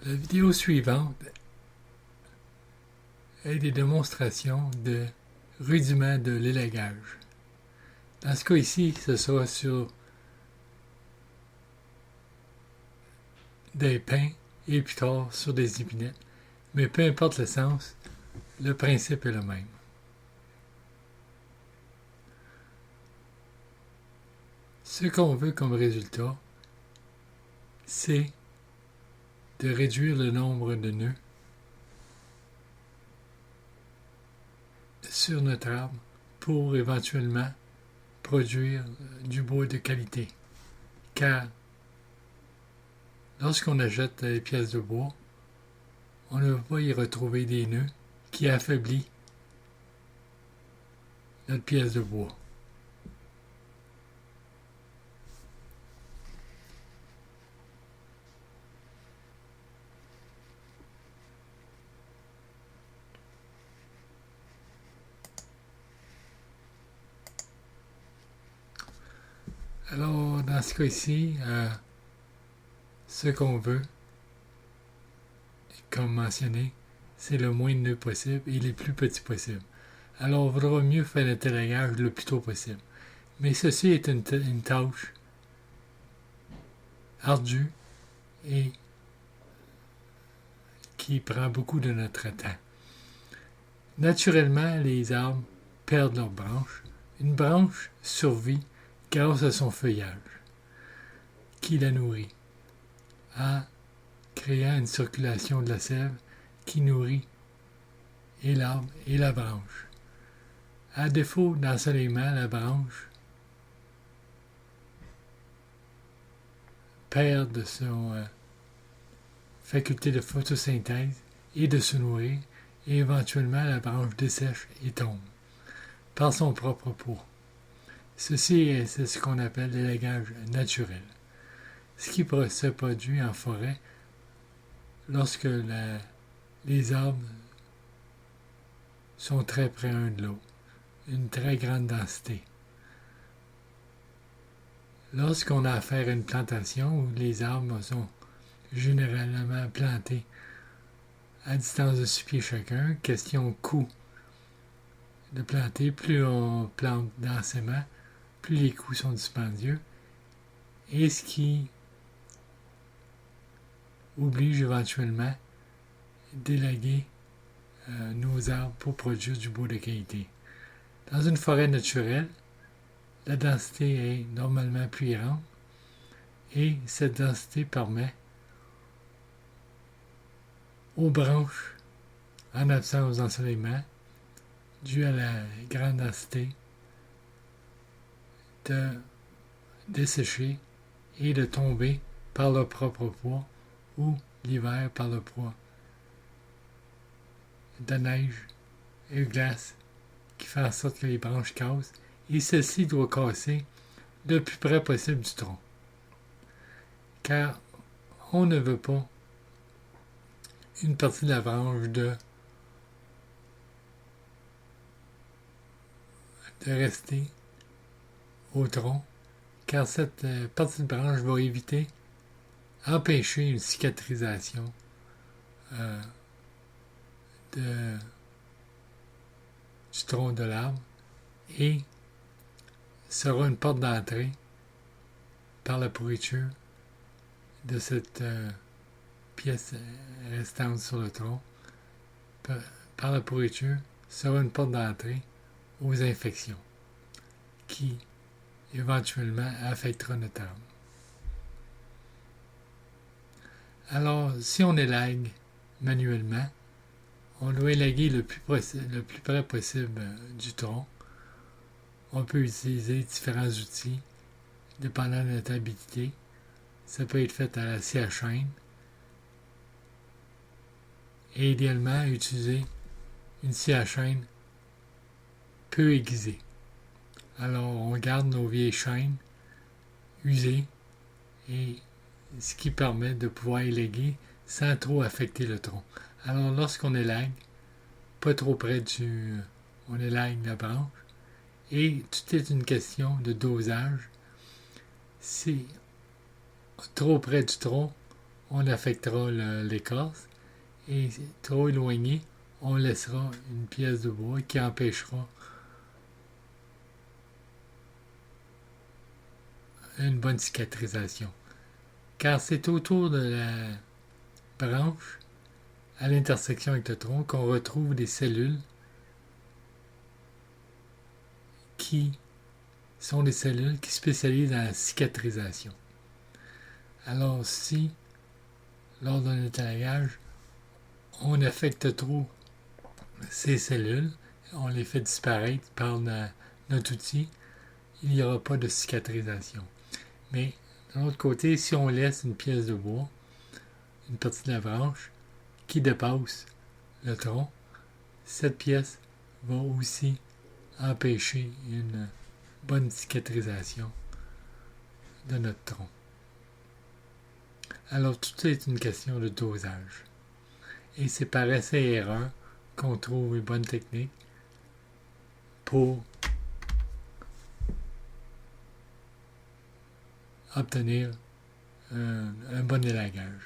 La vidéo suivante est des démonstrations de rudiments de l'élagage. Dans ce cas ici, ce sera sur des pins et plus tard sur des épinettes. Mais peu importe le sens, le principe est le même. Ce qu'on veut comme résultat, c'est de réduire le nombre de nœuds sur notre arbre pour éventuellement produire du bois de qualité. Car lorsqu'on achète des pièces de bois, on ne va pas y retrouver des nœuds qui affaiblissent notre pièce de bois. Alors, dans ce cas-ci, ce qu'on veut, comme mentionné, c'est le moins de nœuds possible et les plus petits possibles. Alors, il vaudra mieux faire le élagage le plus tôt possible. Mais ceci est une tâche ardue et qui prend beaucoup de notre temps. Naturellement, les arbres perdent leurs branches. Une branche survit grâce à son feuillage, qui la nourrit, en créant une circulation de la sève qui nourrit et l'arbre et la branche. À défaut d'ensoleillement, la branche perd de son faculté de photosynthèse et de se nourrir, et éventuellement la branche dessèche et tombe par son propre poids. Ceci c'est ce qu'on appelle l'élagage naturel. Ce qui se produit en forêt lorsque les arbres sont très près l'un de l'autre, une très grande densité. Lorsqu'on a affaire à une plantation où les arbres sont généralement plantés à distance de 6 pieds chacun, question coût de planter, plus on plante densément, plus les coûts sont dispendieux, et ce qui oblige éventuellement d'élaguer nos arbres pour produire du bois de qualité. Dans une forêt naturelle, la densité est normalement plus grande et cette densité permet aux branches, en absence d'ensoleillement, dû à la grande densité, de dessécher et de tomber par leur propre poids ou l'hiver par le poids de neige et de glace qui fait en sorte que les branches cassent et celle-ci doit casser le plus près possible du tronc. Car on ne veut pas une partie de la branche de rester au tronc, car cette partie de branche va empêcher une cicatrisation du tronc de l'arbre et sera une porte d'entrée par la pourriture de cette pièce restante sur le tronc. Par la pourriture sera une porte d'entrée aux infections qui éventuellement affectera notre arbre. Alors, si on élague manuellement, on doit élaguer le plus près possible du tronc. On peut utiliser différents outils dépendant de notre habilité. Ça peut être fait à la scie à chaîne. Et idéalement, utiliser une scie à chaîne peu aiguisée. Alors, on garde nos vieilles chaînes usées et ce qui permet de pouvoir élaguer sans trop affecter le tronc. Alors, lorsqu'on élague, pas trop près on élague la branche, et tout est une question de dosage. Si trop près du tronc, on affectera l'écorce, et trop éloigné, on laissera une pièce de bois qui empêchera une bonne cicatrisation. Car c'est autour de la branche, à l'intersection avec le tronc, qu'on retrouve des cellules qui sont des cellules qui spécialisent dans la cicatrisation. Alors si, lors d'un étalagage, on affecte trop ces cellules, on les fait disparaître par notre outil, il n'y aura pas de cicatrisation. Mais de l'autre côté, si on laisse une pièce de bois, une partie de la branche, qui dépasse le tronc, cette pièce va aussi empêcher une bonne cicatrisation de notre tronc. Alors tout ça est une question de dosage. Et c'est par essai et erreur qu'on trouve une bonne technique pour obtenir un bon élagage.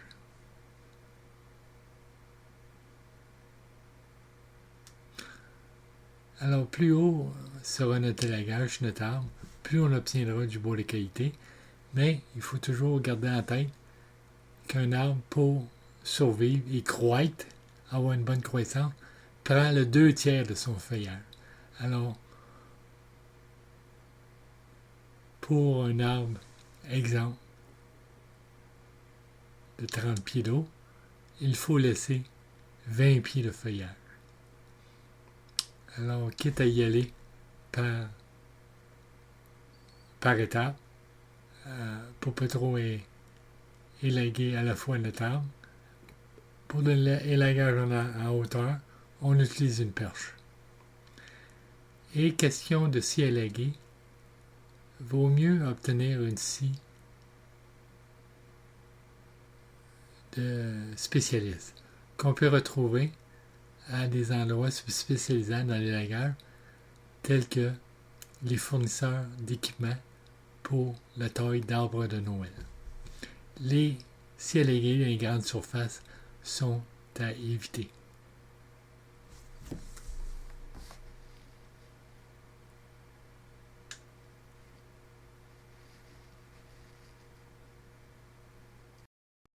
Alors plus haut sera notre élagage sur notre arbre, plus on obtiendra du bois de qualité, mais il faut toujours garder en tête qu'un arbre, pour survivre et croître, avoir une bonne croissance, prend le 2/3 de son feuillage. Alors, pour un arbre, exemple, de 30 pieds d'eau, il faut laisser 20 pieds de feuillage. Alors, quitte à y aller par étape, pour pas trop élaguer à la fois notre arbre, pour de l'élagage en hauteur, on utilise une perche. Et question de scie élaguée, vaut mieux obtenir une scie de spécialiste qu'on peut retrouver à des endroits spécialisés dans l'élagage, tels que les fournisseurs d'équipements pour la taille d'arbres de Noël. Les scies élaguées dans les grandes surfaces sont à éviter.